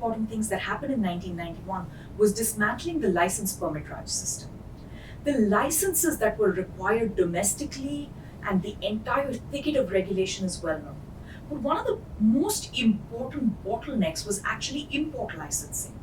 important things that happened in 1991 was dismantling the license permit Raj system. The licenses that were required domestically and the entire thicket of regulation is well known. But one of the most important bottlenecks was actually import licensing.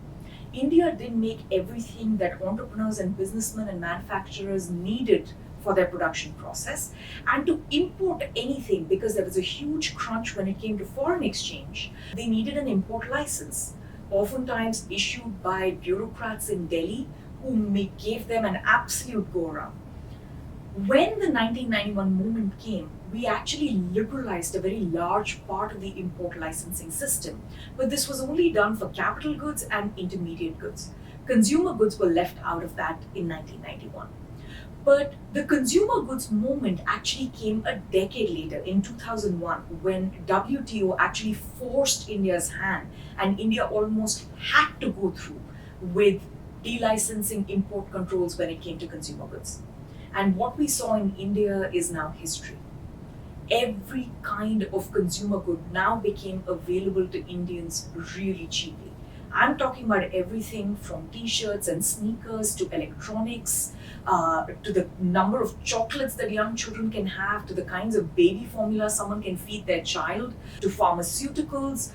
India didn't make everything that entrepreneurs and businessmen and manufacturers needed for their production process. And to import anything, because there was a huge crunch when it came to foreign exchange, they needed an import license, oftentimes issued by bureaucrats in Delhi who gave them an absolute go-around. When the 1991 movement came, we actually liberalized a very large part of the import licensing system, but this was only done for capital goods and intermediate goods. Consumer goods were left out of that in 1991. But the consumer goods movement actually came a decade later, in 2001, when WTO actually forced India's hand, and India almost had to go through with delicensing import controls when it came to consumer goods. And what we saw in India is now history. Every kind of consumer good now became available to Indians really cheaply. I'm talking about everything from t-shirts and sneakers to electronics, to the number of chocolates that young children can have, to the kinds of baby formula someone can feed their child, to pharmaceuticals,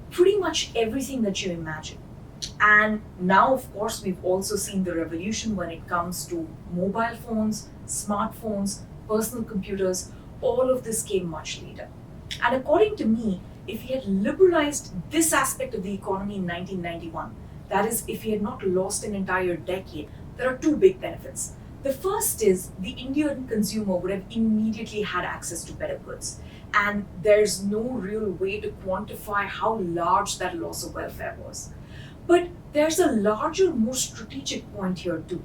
pretty much everything that you imagine. And now, of course, we've also seen the revolution when it comes to mobile phones, smartphones, personal computers. All of this came much later. And according to me, if he had liberalized this aspect of the economy in 1991, that is, if he had not lost an entire decade, there are two big benefits. The first is the Indian consumer would have immediately had access to better goods. And there's no real way to quantify how large that loss of welfare was. But there's a larger, more strategic point here too.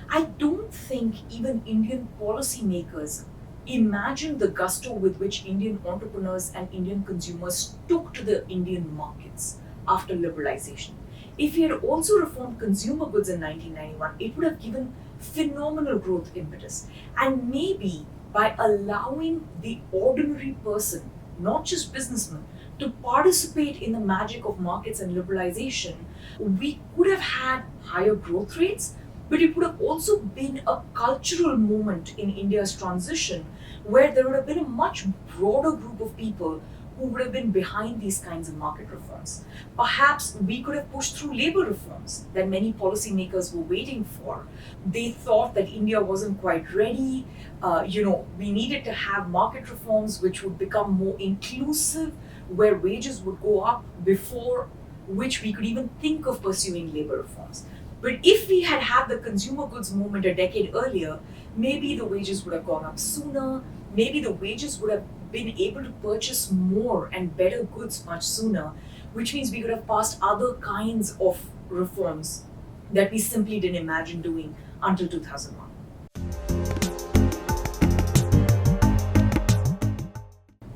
I don't think even Indian policymakers imagined the gusto with which Indian entrepreneurs and Indian consumers took to the Indian markets after liberalization. If he had also reformed consumer goods in 1991, it would have given phenomenal growth impetus. And maybe by allowing the ordinary person, not just businessmen, to participate in the magic of markets and liberalization, we could have had higher growth rates, but it would have also been a cultural moment in India's transition where there would have been a much broader group of people who would have been behind these kinds of market reforms. Perhaps we could have pushed through labor reforms that many policymakers were waiting for. They thought that India wasn't quite ready. We needed to have market reforms which would become more inclusive, where wages would go up, before which we could even think of pursuing labor reforms. But if we had had the consumer goods movement a decade earlier, maybe the wages would have gone up sooner, maybe the wages would have been able to purchase more and better goods much sooner, which means we could have passed other kinds of reforms that we simply didn't imagine doing until 2001.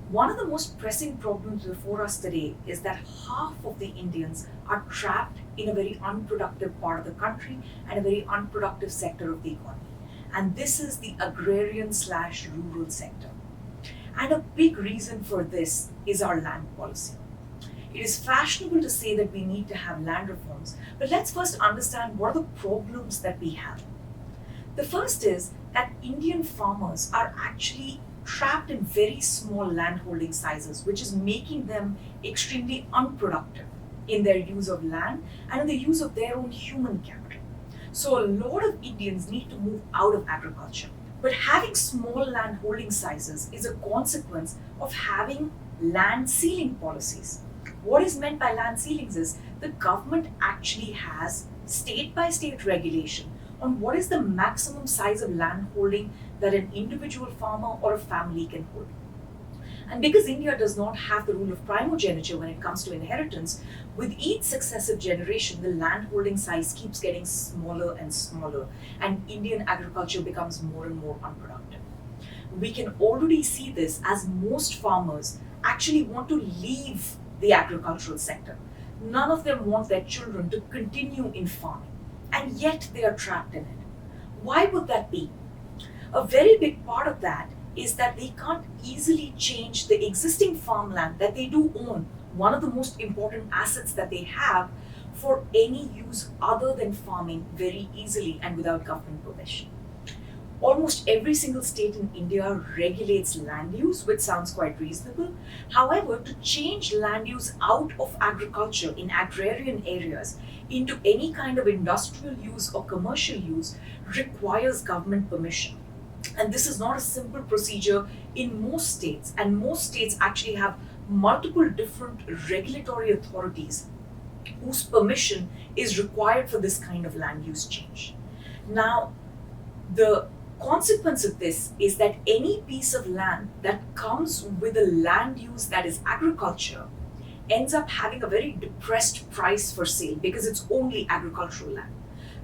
One of the most pressing problems before us today is that half of the Indians are trapped in a very unproductive part of the country and a very unproductive sector of the economy. And this is the agrarian/rural sector. And a big reason for this is our land policy. It is fashionable to say that we need to have land reforms, but let's first understand what are the problems that we have. The first is that Indian farmers are actually trapped in very small landholding sizes, which is making them extremely unproductive in their use of land and in the use of their own human capital. So a lot of Indians need to move out of agriculture. But having small landholding sizes is a consequence of having land ceiling policies. What is meant by land ceilings is the government actually has state by state regulation on what is the maximum size of land holding that an individual farmer or a family can hold. And because India does not have the rule of primogeniture when it comes to inheritance, with each successive generation, the land holding size keeps getting smaller and smaller, and Indian agriculture becomes more and more unproductive. We can already see this as most farmers actually want to leave the agricultural sector. None of them want their children to continue in farming, and yet they are trapped in it. Why would that be? A very big part of that is that they can't easily change the existing farmland that they do own one of the most important assets that they have for any use other than farming very easily and without government permission. Almost every single state in India regulates land use, which sounds quite reasonable. However, to change land use out of agriculture in agrarian areas into any kind of industrial use or commercial use requires government permission. And this is not a simple procedure in most states, and most states actually have multiple different regulatory authorities whose permission is required for this kind of land use change. Now, the consequence of this is that any piece of land that comes with a land use that is agriculture ends up having a very depressed price for sale because it's only agricultural land.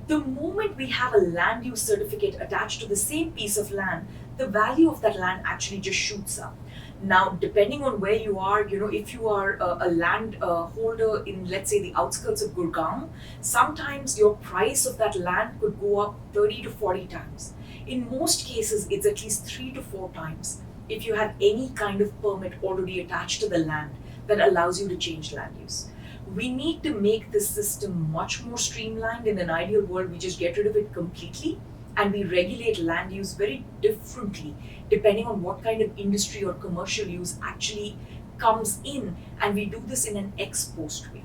The moment we have a land use certificate attached to the same piece of land, the value of that land actually just shoots up. Now, depending on where you are, if you are a land holder in, let's say, the outskirts of Gurgaon, sometimes your price of that land could go up 30 to 40 times. In most cases, it's at least 3 to 4 times if you have any kind of permit already attached to the land that allows you to change land use. We need to make this system much more streamlined. In an ideal world, we just get rid of it completely and we regulate land use very differently depending on what kind of industry or commercial use actually comes in, and we do this in an ex post way.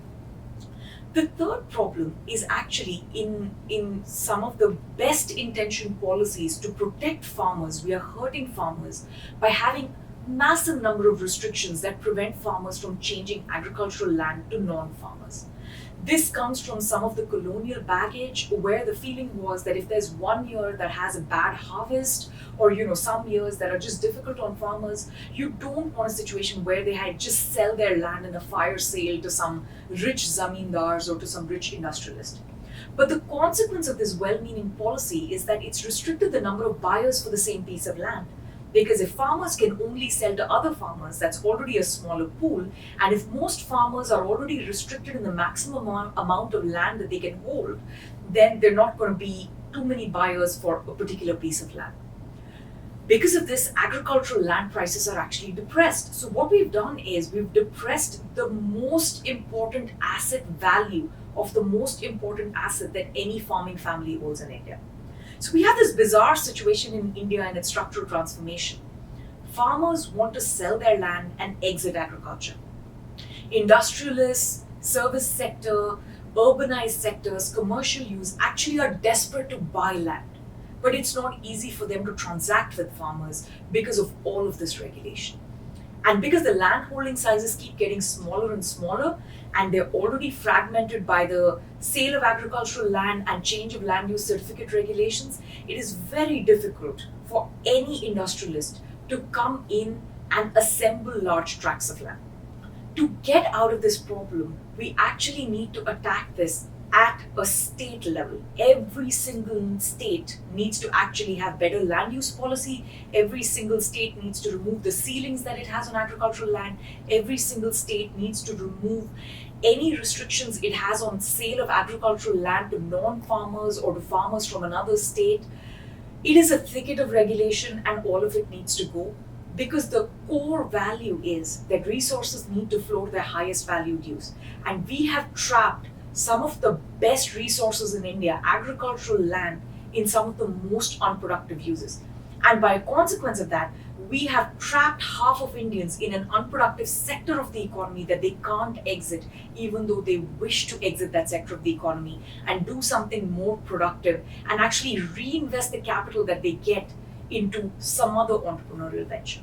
The third problem is actually in some of the best intentioned policies to protect farmers. We are hurting farmers by having massive number of restrictions that prevent farmers from changing agricultural land to non-farmers. This comes from some of the colonial baggage where the feeling was that if there's one year that has a bad harvest or some years that are just difficult on farmers, you don't want a situation where they had just sell their land in a fire sale to some rich zamindars or to some rich industrialist. But the consequence of this well-meaning policy is that it's restricted the number of buyers for the same piece of land. Because if farmers can only sell to other farmers, that's already a smaller pool. And if most farmers are already restricted in the maximum amount of land that they can hold, then they're not going to be too many buyers for a particular piece of land. Because of this, agricultural land prices are actually depressed. So what we've done is we've depressed the most important asset value of the most important asset that any farming family owns in India. So we have this bizarre situation in India and its structural transformation. Farmers want to sell their land and exit agriculture. Industrialists, service sector, urbanized sectors, commercial use actually are desperate to buy land. But it's not easy for them to transact with farmers because of all of this regulation. And because the land holding sizes keep getting smaller and smaller, and they're already fragmented by the sale of agricultural land and change of land use certificate regulations, it is very difficult for any industrialist to come in and assemble large tracts of land. To get out of this problem, we actually need to attack this at a state level. Every single state needs to actually have better land use policy. Every single state needs to remove the ceilings that it has on agricultural land. Every single state needs to remove any restrictions it has on sale of agricultural land to non-farmers or to farmers from another state. It is a thicket of regulation and all of it needs to go, because the core value is that resources need to flow to their highest valued use. And we have trapped some of the best resources in India, agricultural land, in some of the most unproductive uses. And by consequence of that, we have trapped half of Indians in an unproductive sector of the economy that they can't exit, even though they wish to exit that sector of the economy and do something more productive and actually reinvest the capital that they get into some other entrepreneurial venture.